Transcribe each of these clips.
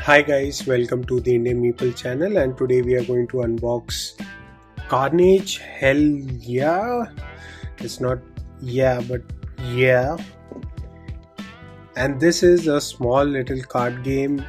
Hi guys, welcome to the Indian Meeple channel, and today we are going to unbox Kharnage. Hell yeah, it's not yeah but yeah, and this is a small little card game,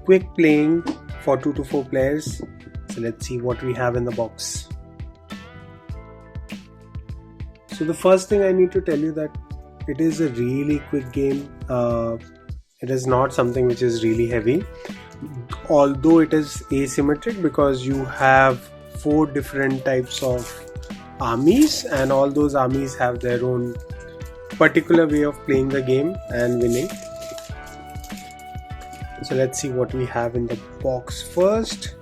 quick playing for 2 to 4 players. So let's see what we have in the box. So the first thing I need to tell you that it is a really quick game. It is not something which is really heavy, although it is asymmetric because you have 4 different types of armies, and all those armies have their own particular way of playing the game and winning. So let's see what we have in the box first.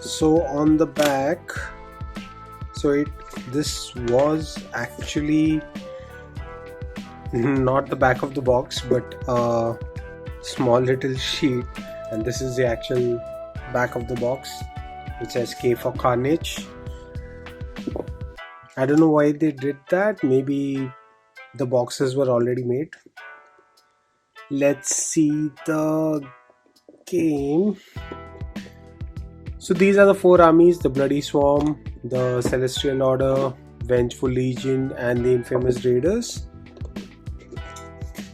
So on the back, this was actually not the back of the box, but a small little sheet, and this is the actual back of the box, which says K for Kharnage. I don't know why they did that. Maybe the boxes were already made. Let's see the game. So these are the 4 armies: the Bloody Swarm, the Celestial Order, Vengeful Legion, and the Infamous Raiders.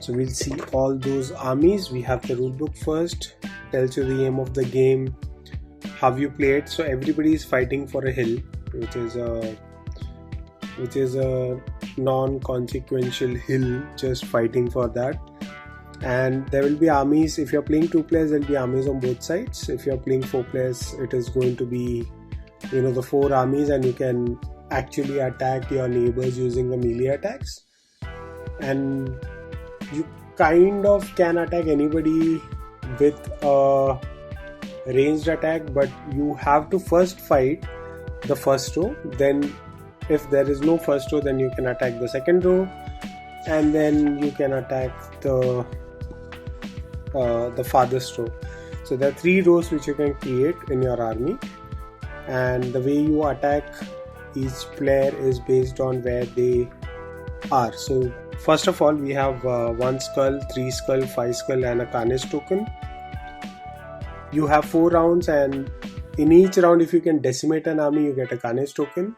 So we'll see all those armies. We have the rulebook first. Tells you the aim of the game, how you play it. So everybody is fighting for a hill, which is a non-consequential hill, just fighting for that. And there will be armies. If you're playing 2 players, there will be armies on both sides. If you're playing 4 players, it is going to be, the 4 armies, and you can actually attack your neighbors using the melee attacks. And you kind of can attack anybody with a ranged attack, but you have to first fight the first row. Then if there is no first row, then you can attack the second row, and then you can attack the farthest row. So there are 3 rows which you can create in your army, and the way you attack each player is based on where they are. So first of all, we have 1 skull, 3 skull, 5 skull, and a Kharnage token. You have 4 rounds, and in each round, if you can decimate an army, you get a Kharnage token.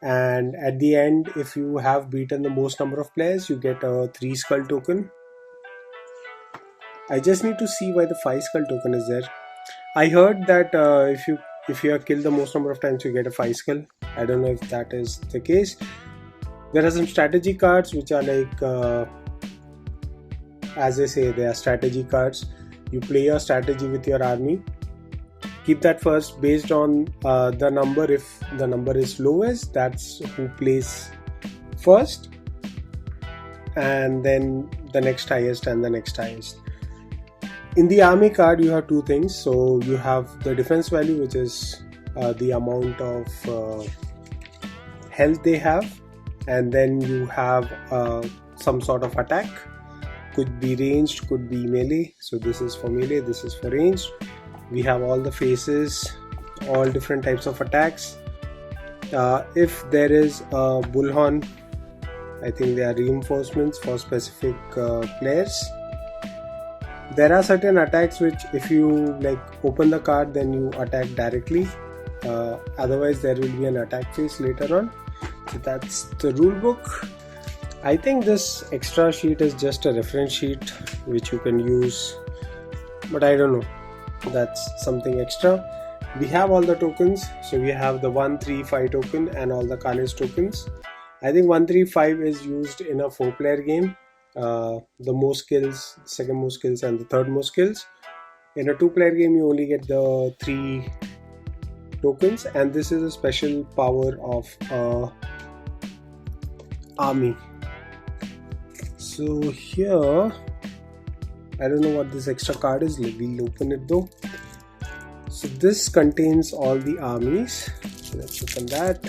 And at the end, if you have beaten the most number of players, you get a 3 skull token. I just need to see why the 5 skull token is there. I heard that if you are killed the most number of times, you get a 5 skull. I don't know if that is the case. There are some strategy cards which are like, as they say, they are strategy cards. You play your strategy with your army. Keep that first based on the number. If the number is lowest, that's who plays first, and then the next highest and the next highest. In the army card, you have 2 things. So you have the defense value, which is the amount of health they have. And then you have some sort of attack. Could be ranged, could be melee. So this is for melee, this is for ranged. We have all the faces, all different types of attacks. If there is a bullhorn, I think they are reinforcements for specific players. There are certain attacks which, if you open the card, then you attack directly. Otherwise there will be an attack phase later on. So that's the rule book. I think this extra sheet is just a reference sheet which you can use, but I don't know, that's something extra. We have all the tokens. So we have the 1, 3, 5 token and all the Kharnage tokens. I think 1, 3, 5 is used in a 4-player game. The most skills, second most skills, and the third most skills. In a 2-player game, you only get the 3 tokens, and this is a special power of army. So here, I don't know what this extra card is. We'll open it though. So this contains all the armies. So let's open that.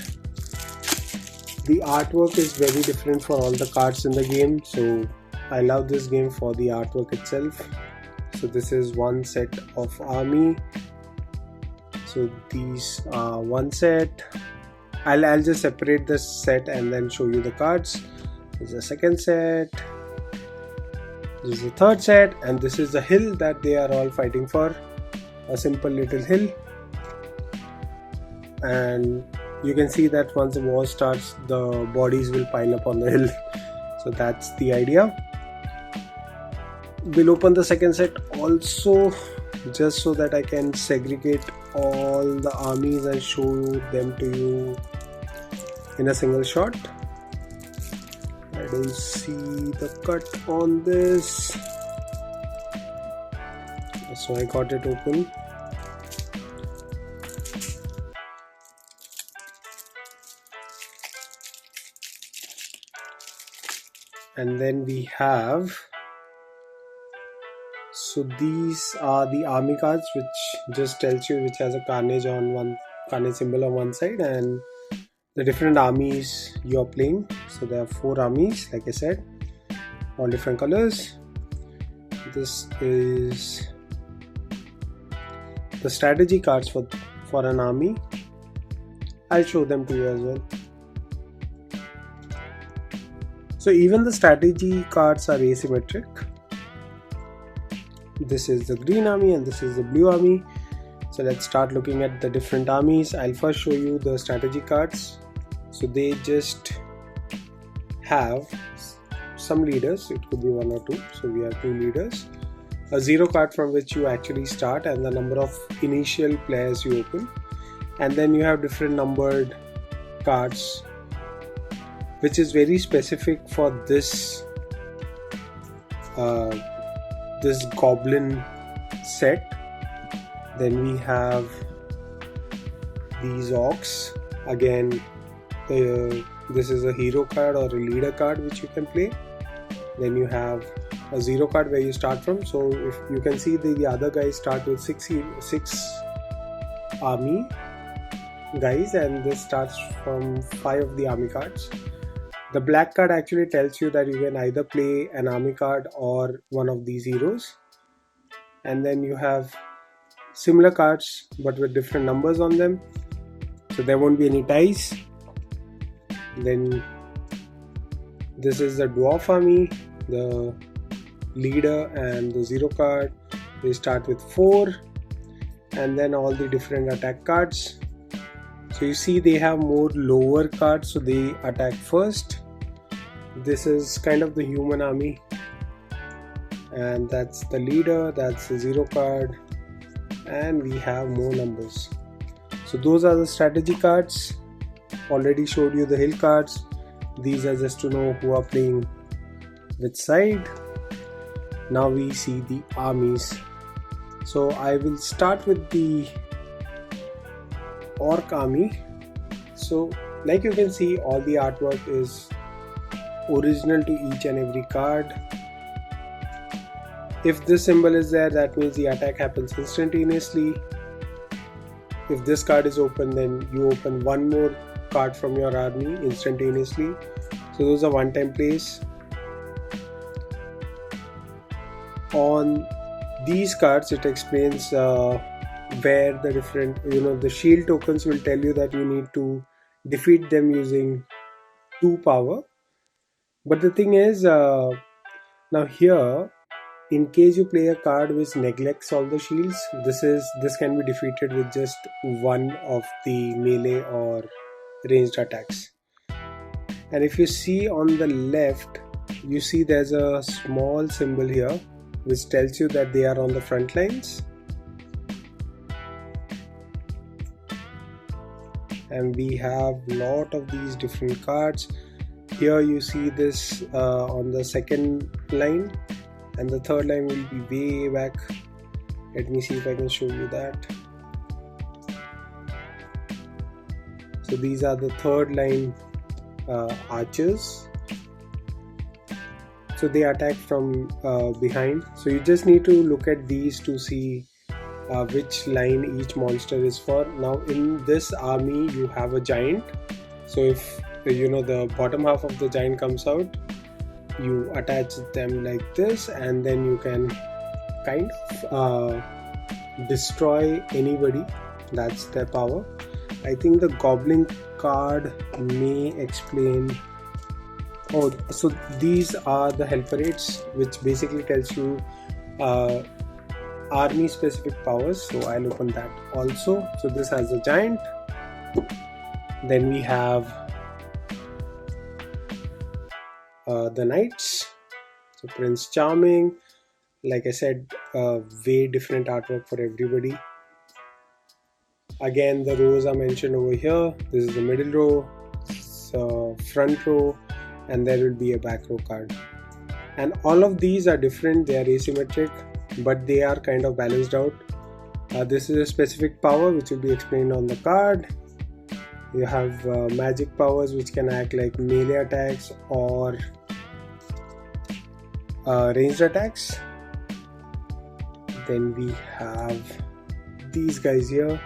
The artwork is very different for all the cards in the game, so I love this game for the artwork itself. So this is one set of army. So these are one set. I'll just separate this set and then show you the cards. There's a second set. This is the third set, and this is the hill that they are all fighting for. A simple little hill. And you can see that once the war starts, the bodies will pile up on the hill. So that's the idea. We'll open the second set also, just so that I can segregate all the armies and show them to you in a single shot. I don't see the cut on this, so I got it open. And then we have, so these are the army cards, which just tells you which has a Kharnage on one, Kharnage symbol on one side, and the different armies you're playing. So there are 4 armies, like I said, all different colors. This is the strategy cards for an army. I'll show them to you as well. So even the strategy cards are asymmetric. This is the green army and this is the blue army. So let's start looking at the different armies. I'll first show you the strategy cards. So they just have some leaders. It could be 1 or 2. So we have 2 leaders. A 0 card from which you actually start, and the number of initial players you open. And then you have different numbered cards, which is very specific for this this goblin set. Then we have these orcs. Again, this is a hero card or a leader card which you can play. Then you have a 0 card where you start from. So if you can see, the other guys start with 6 army guys, and this starts from 5 of the army cards. The black card actually tells you that you can either play an army card or one of these heroes. And then you have similar cards but with different numbers on them, so there won't be any ties. Then this is the dwarf army, the leader and the 0 card. They start with 4, and then all the different attack cards. So you see they have more lower cards, so they attack first. This is kind of the human army, and that's the leader, that's the 0 card, and we have more numbers. So those are the strategy cards. Already showed you the hill cards. These are just to know who are playing which side. Now we see the armies. So I will start with the orc army. So like you can see, all the artwork is original to each and every card. If this symbol is there, that means the attack happens instantaneously. If this card is open, then you open one more card from your army instantaneously. So those are one-time plays. On these cards, it explains where the different, the shield tokens will tell you that you need to defeat them using 2 power. But the thing is, now here, in case you play a card which neglects all the shields, this can be defeated with just one of the melee or ranged attacks. And if you see on the left, you see there's a small symbol here which tells you that they are on the front lines. And we have a lot of these different cards. Here you see this on the second line, and the third line will be way back. Let me see if I can show you that. So these are the third line archers. So they attack from behind. So you just need to look at these to see which line each monster is for. Now in this army you have a giant. So if the bottom half of the giant comes out, you attach them like this, and then you can kind of destroy anybody. That's their power. I think the goblin card may explain Oh, so these are the helper rates, which basically tells you army specific powers. So I'll open that also. So this has the giant. Then we have the knights. So Prince Charming. Like I said, way different artwork for everybody. Again, the rows are mentioned over here. This is the middle row, front row, and there will be a back row card. And all of these are different. They are asymmetric, but they are kind of balanced out. This is a specific power which will be explained on the card. You have magic powers which can act like melee attacks or ranged attacks. Then we have these guys here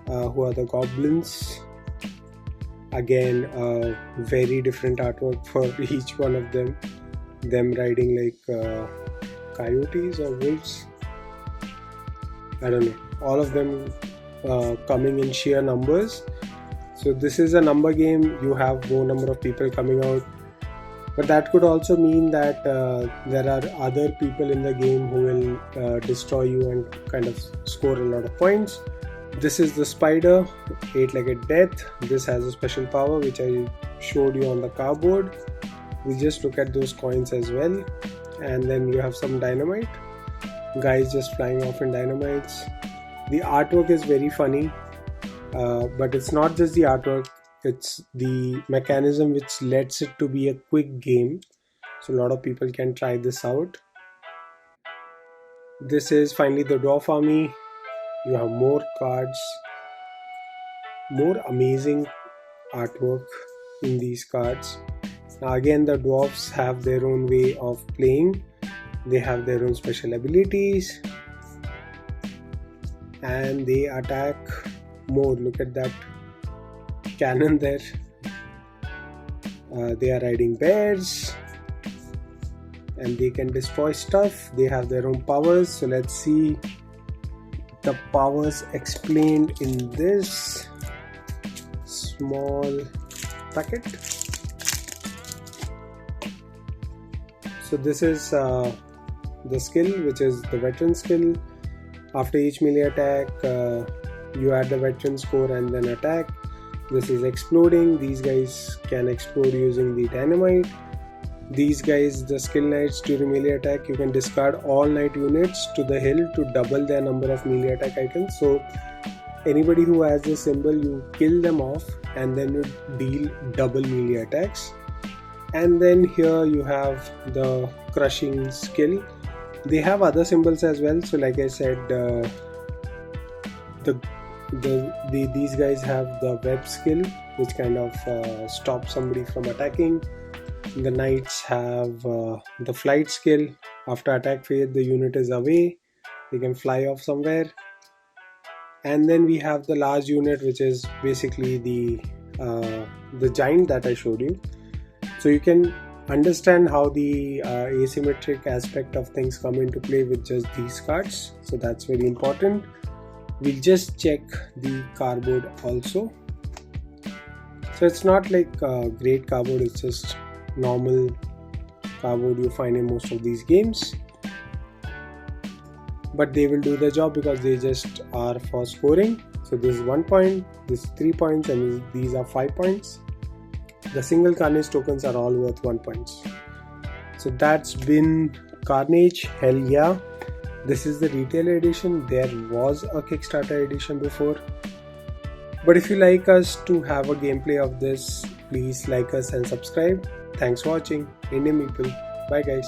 who are the goblins. Again, very different artwork for each one of them. Them riding like coyotes or wolves. I don't know. All of them coming in sheer numbers. So this is a number game. You have more number of people coming out. But that could also mean that there are other people in the game who will destroy you and kind of score a lot of points. This is the spider, 8-legged death. This has a special power which I showed you on the cardboard. We just look at those coins as well. And then you have some dynamite. Guys just flying off in dynamites. The artwork is very funny. But it's not just the artwork. It's the mechanism which lets it to be a quick game, so a lot of people can try this out. This is finally the dwarf army. You have more cards, more amazing artwork in these cards. Now again, the dwarfs have their own way of playing. They have their own special abilities and they attack more. Look at that cannon there. They are riding bears and they can destroy stuff. They have their own powers. So let's see the powers explained in this small packet. So this is the skill, which is the veteran skill. After each melee attack, you add the veteran score and then attack. This is exploding. These guys can explode using the dynamite. These guys, the skill knights, during melee attack, you can discard all knight units to the hill to double their number of melee attack icons. So anybody who has this symbol, you kill them off and then you deal double melee attacks. And then here you have the crushing skill. They have other symbols as well. So like I said, these guys have the web skill, which kind of stops somebody from attacking. The knights have the flight skill. After attack phase, the unit is away. They can fly off somewhere. And then we have the large unit, which is basically the giant that I showed you. So you can understand how the asymmetric aspect of things come into play with just these cards. So that's very important. We'll just check the cardboard also. So it's not like great cardboard, it's just normal cardboard you find in most of these games. But they will do the job because they just are for scoring. So this is 1 point, this is 3 points, and these are 5 points. The single Kharnage tokens are all worth 1 point. So that's been Kharnage. Hell yeah. This is the retail edition. There was a Kickstarter edition before. But if you like us to have a gameplay of this, please like us and subscribe. Thanks for watching. Indian Meeple. Bye guys.